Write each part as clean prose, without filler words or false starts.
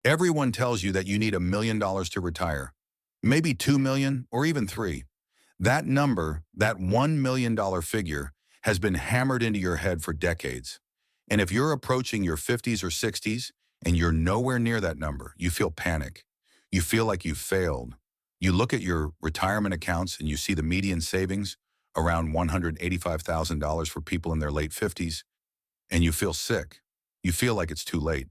Everyone tells you that you need $1 million to retire, maybe 2 million or even three. That number, that $1 million figure, has been hammered into your head for decades. And if you're approaching your 50s or 60s and you're nowhere near that number, you feel panic. You feel like you failed. You look at your retirement accounts and you see the median savings around $185,000 for people in their late 50s, and you feel sick. You feel like it's too late.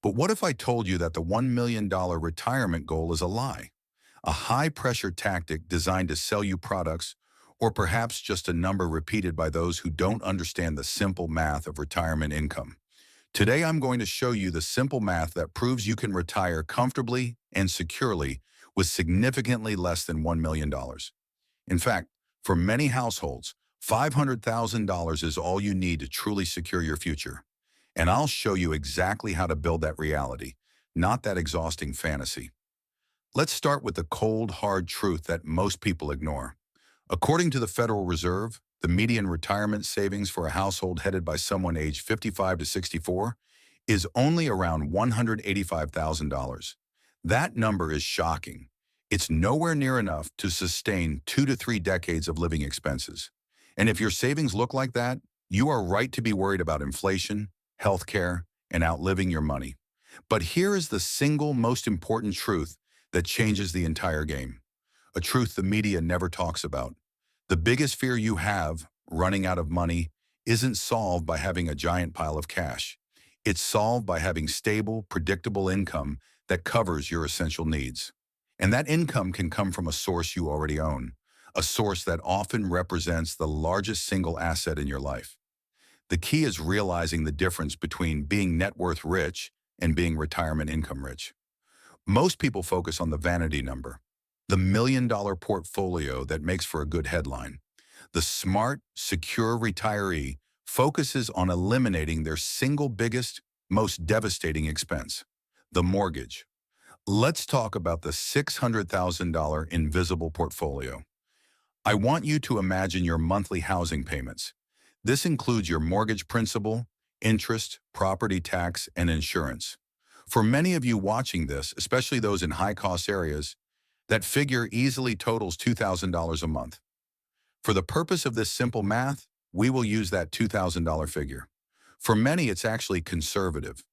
But what if I told you that the $1 million retirement goal is a lie? A high-pressure tactic designed to sell you products, or perhaps just a number repeated by those who don't understand the simple math of retirement income. Today, I'm going to show you the simple math that proves you can retire comfortably and securely with significantly less than $1 million. In fact, for many households, $500,000 is all you need to truly secure your future. And I'll show you exactly how to build that reality, not that exhausting fantasy. Let's start with the cold, hard truth that most people ignore. According to the Federal Reserve, the median retirement savings for a household headed by someone aged 55 to 64 is only around $185,000. That number is shocking. It's nowhere near enough to sustain 2 to 3 decades of living expenses. And if your savings look like that, you are right to be worried about inflation, healthcare, and outliving your money. But here is the single most important truth that changes the entire game. A truth the media never talks about. The biggest fear you have, running out of money, isn't solved by having a giant pile of cash. It's solved by having stable, predictable income that covers your essential needs. And that income can come from a source you already own, a source that often represents the largest single asset in your life. The key is realizing the difference between being net worth rich and being retirement income rich. Most people focus on the vanity number, the $1 million portfolio that makes for a good headline. The smart, secure retiree focuses on eliminating their single biggest, most devastating expense, the mortgage. Let's talk about the $600,000 invisible portfolio. I want you to imagine your monthly housing payments. This includes your mortgage principal, interest, property tax, and insurance. For many of you watching this, especially those in high-cost areas, that figure easily totals $2,000 a month. For the purpose of this simple math, we will use that $2,000 figure. For many, it's actually conservative.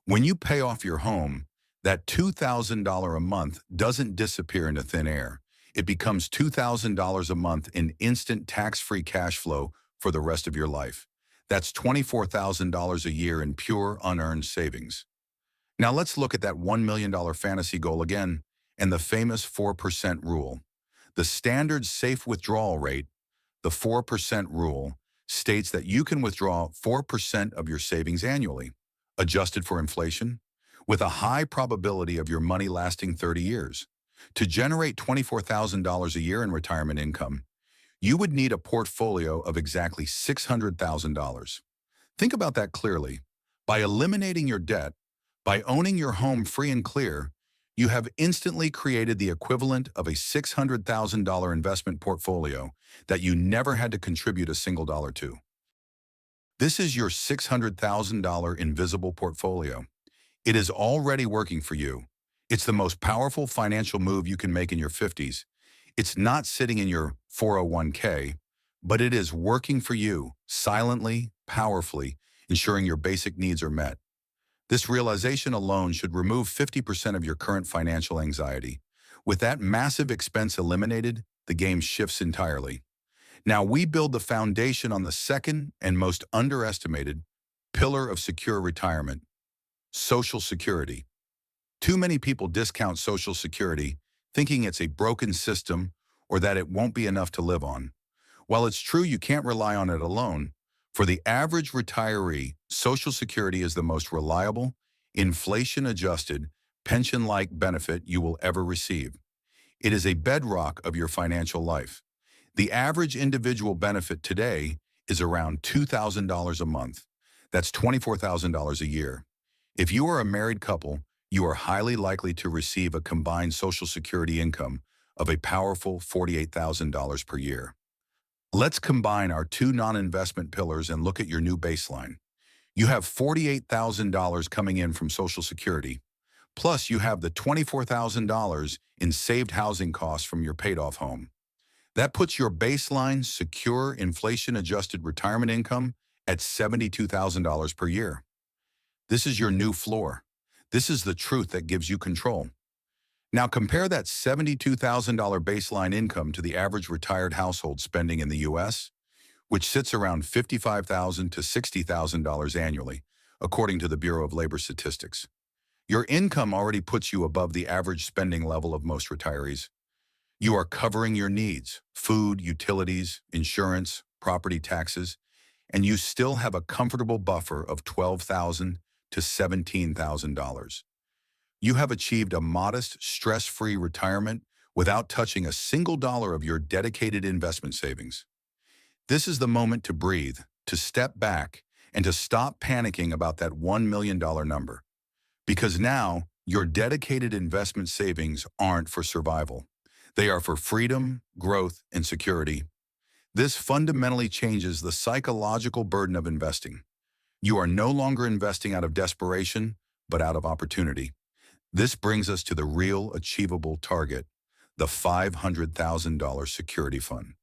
When you pay off your home, that $2,000 a month doesn't disappear into thin air. It becomes $2,000 a month in instant tax-free cash flow for the rest of your life. That's $24,000 a year in pure, unearned savings. Now let's look at that $1 million fantasy goal again and the famous 4% rule. The standard safe withdrawal rate, the 4% rule, states that you can withdraw 4% of your savings annually, adjusted for inflation, with a high probability of your money lasting 30 years. To generate $24,000 a year in retirement income, you would need a portfolio of exactly $600,000. Think about that clearly. By eliminating your debt, by owning your home free and clear, you have instantly created the equivalent of a $600,000 investment portfolio that you never had to contribute a single dollar to. This is your $600,000 invisible portfolio. It is already working for you. It's the most powerful financial move you can make in your 50s. It's not sitting in your 401k, but it is working for you, silently, powerfully, ensuring your basic needs are met. This realization alone should remove 50% of your current financial anxiety. With that massive expense eliminated, the game shifts entirely. Now we build the foundation on the second and most underestimated pillar of secure retirement, Social Security. Too many people discount Social Security, thinking it's a broken system or that it won't be enough to live on. While it's true you can't rely on it alone, for the average retiree, Social Security is the most reliable, inflation-adjusted, pension-like benefit you will ever receive. It is a bedrock of your financial life. The average individual benefit today is around $2,000 a month. That's $24,000 a year. If you are a married couple, you are highly likely to receive a combined Social Security income of a powerful $48,000 per year. Let's combine our two non-investment pillars and look at your new baseline. You have $48,000 coming in from Social Security, Plus, you have the $24,000 in saved housing costs from your paid-off home. That puts your baseline, secure, inflation-adjusted retirement income at $72,000 per year. This is your new floor. This is the truth that gives you control. Now compare that $72,000 baseline income to the average retired household spending in the U.S., which sits around $55,000 to $60,000 annually, according to the Bureau of Labor Statistics. Your income already puts you above the average spending level of most retirees. You are covering your needs, food, utilities, insurance, property taxes, and you still have a comfortable buffer of $12,000 to $17,000. You have achieved a modest, stress-free retirement without touching a single dollar of your dedicated investment savings. This is the moment to breathe, to step back, and to stop panicking about that $1 million number. Because now, your dedicated investment savings aren't for survival. They are for freedom, growth, and security. This fundamentally changes the psychological burden of investing. You are no longer investing out of desperation, but out of opportunity. This brings us to the real achievable target, the $500,000 security fund.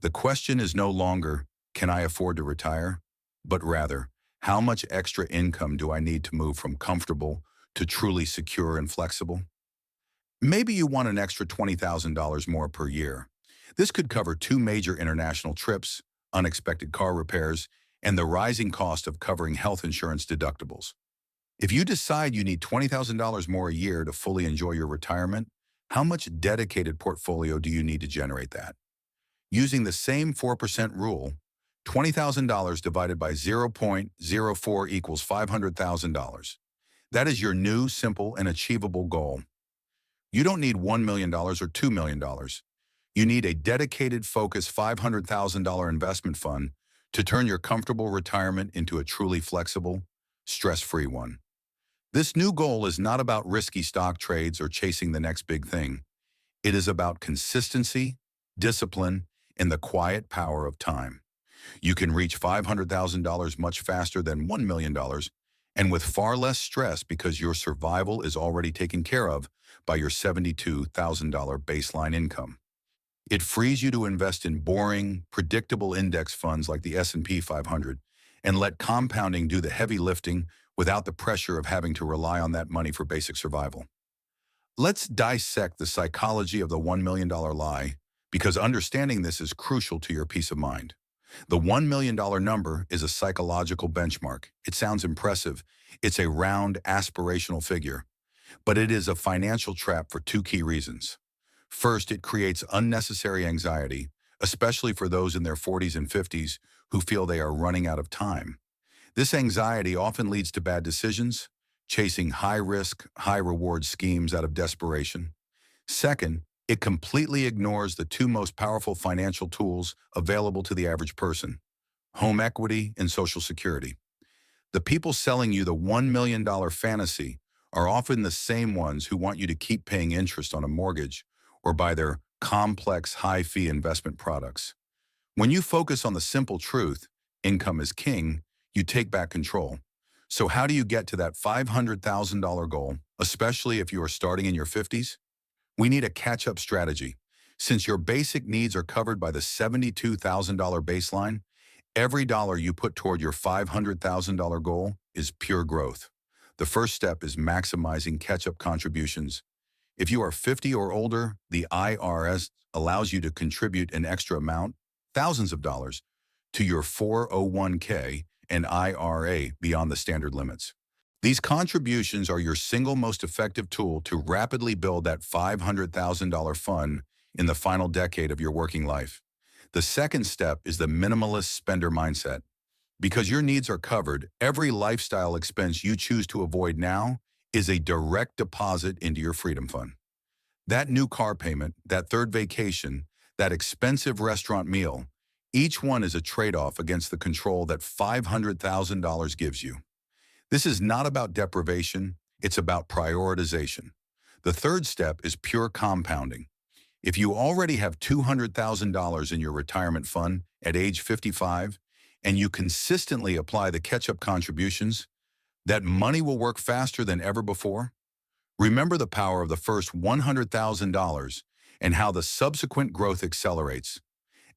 The question is no longer, can I afford to retire? But rather, how much extra income do I need to move from comfortable to truly secure and flexible? Maybe you want an extra $20,000 more per year. This could cover two major international trips, unexpected car repairs, and the rising cost of covering health insurance deductibles. If you decide you need $20,000 more a year to fully enjoy your retirement, how much dedicated portfolio do you need to generate that? Using the same 4% rule, $20,000 divided by 0.04 equals $500,000. That is your new, simple, and achievable goal. You don't need $1 million or $2 million. You need a dedicated, focused $500,000 investment fund to turn your comfortable retirement into a truly flexible, stress-free one. This new goal is not about risky stock trades or chasing the next big thing. It is about consistency, discipline, and the quiet power of time. You can reach $500,000 much faster than $1 million and with far less stress because your survival is already taken care of by your $72,000 baseline income. It frees you to invest in boring, predictable index funds like the S&P 500 and let compounding do the heavy lifting without the pressure of having to rely on that money for basic survival. Let's dissect the psychology of the $1 million lie, because understanding this is crucial to your peace of mind. The $1 million number is a psychological benchmark. It sounds impressive. It's a round, aspirational figure. But it is a financial trap for two key reasons. First, it creates unnecessary anxiety, especially for those in their 40s and 50s who feel they are running out of time. This anxiety often leads to bad decisions, chasing high-risk, high-reward schemes out of desperation. Second, it completely ignores the two most powerful financial tools available to the average person: home equity and Social Security. The people selling you the $1 million fantasy are often the same ones who want you to keep paying interest on a mortgage or buy their complex, high-fee investment products. When you focus on the simple truth, income is king, you take back control. So how do you get to that $500,000 goal, especially if you are starting in your 50s? We need a catch-up strategy. Since your basic needs are covered by the $72,000 baseline, every dollar you put toward your $500,000 goal is pure growth. The first step is maximizing catch-up contributions. If you are 50 or older, the IRS allows you to contribute an extra amount, thousands of dollars, to your 401k and IRA beyond the standard limits. These contributions are your single most effective tool to rapidly build that $500,000 fund in the final decade of your working life. The second step is the minimalist spender mindset. Because your needs are covered, every lifestyle expense you choose to avoid now is a direct deposit into your freedom fund. That new car payment, that third vacation, that expensive restaurant meal, each one is a trade-off against the control that $500,000 gives you. This is not about deprivation, it's about prioritization. The third step is pure compounding. If you already have $200,000 in your retirement fund at age 55, and you consistently apply the catch-up contributions, that money will work faster than ever before. Remember the power of the first $100,000 and how the subsequent growth accelerates.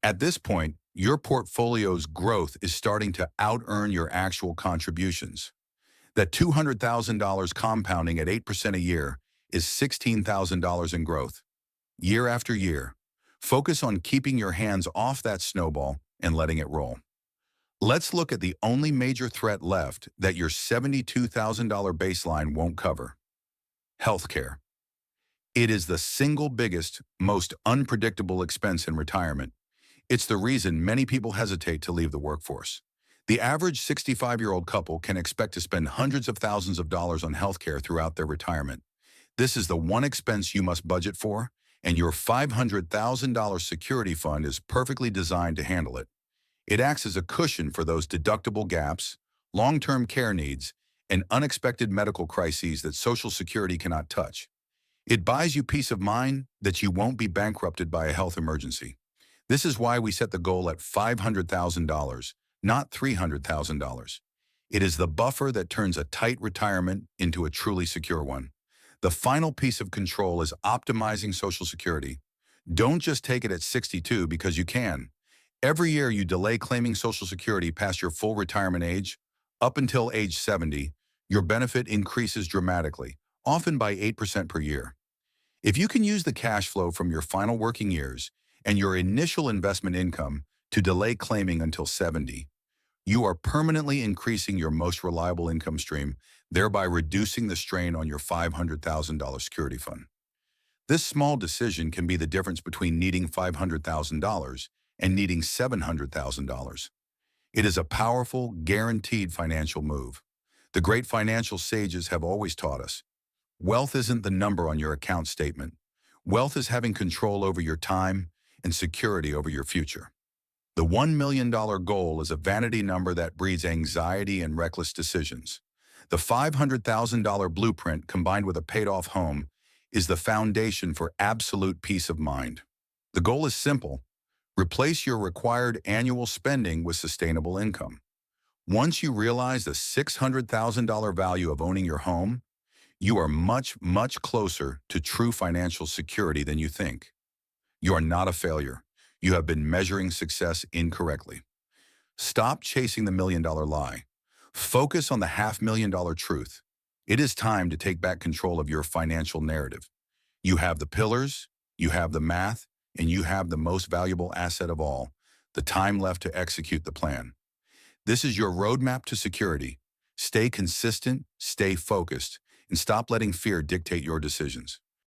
At this point, your portfolio's growth is starting to out-earn your actual contributions. That $200,000 compounding at 8% a year is $16,000 in growth, year after year. Focus on keeping your hands off that snowball and letting it roll. Let's look at the only major threat left that your $72,000 baseline won't cover: healthcare. It is the single biggest, most unpredictable expense in retirement. It's the reason many people hesitate to leave the workforce. The average 65-year-old couple can expect to spend hundreds of thousands of dollars on healthcare throughout their retirement. This is the one expense you must budget for, and your $500,000 security fund is perfectly designed to handle it. It acts as a cushion for those deductible gaps, long-term care needs, and unexpected medical crises that Social Security cannot touch. It buys you peace of mind that you won't be bankrupted by a health emergency. This is why we set the goal at $500,000, not $300,000. It is the buffer that turns a tight retirement into a truly secure one. The final piece of control is optimizing Social Security. Don't just take it at 62 because you can. Every year you delay claiming Social Security past your full retirement age, up until age 70, your benefit increases dramatically, often by 8% per year. If you can use the cash flow from your final working years and your initial investment income to delay claiming until 70, you are permanently increasing your most reliable income stream, thereby reducing the strain on your $500,000 security fund. This small decision can be the difference between needing $500,000 and needing $700,000. It is a powerful, guaranteed financial move. The great financial sages have always taught us, wealth isn't the number on your account statement. Wealth is having control over your time and security over your future. The $1 million goal is a vanity number that breeds anxiety and reckless decisions. The $500,000 blueprint combined with a paid-off home is the foundation for absolute peace of mind. The goal is simple: replace your required annual spending with sustainable income. Once you realize the $600,000 value of owning your home, you are much, much closer to true financial security than you think. You are not a failure. You have been measuring success incorrectly. Stop chasing the $1 million lie. Focus on the $500,000 truth. It is time to take back control of your financial narrative. You have the pillars, you have the math, and you have the most valuable asset of all, the time left to execute the plan. This is your roadmap to security. Stay consistent, stay focused, and stop letting fear dictate your decisions.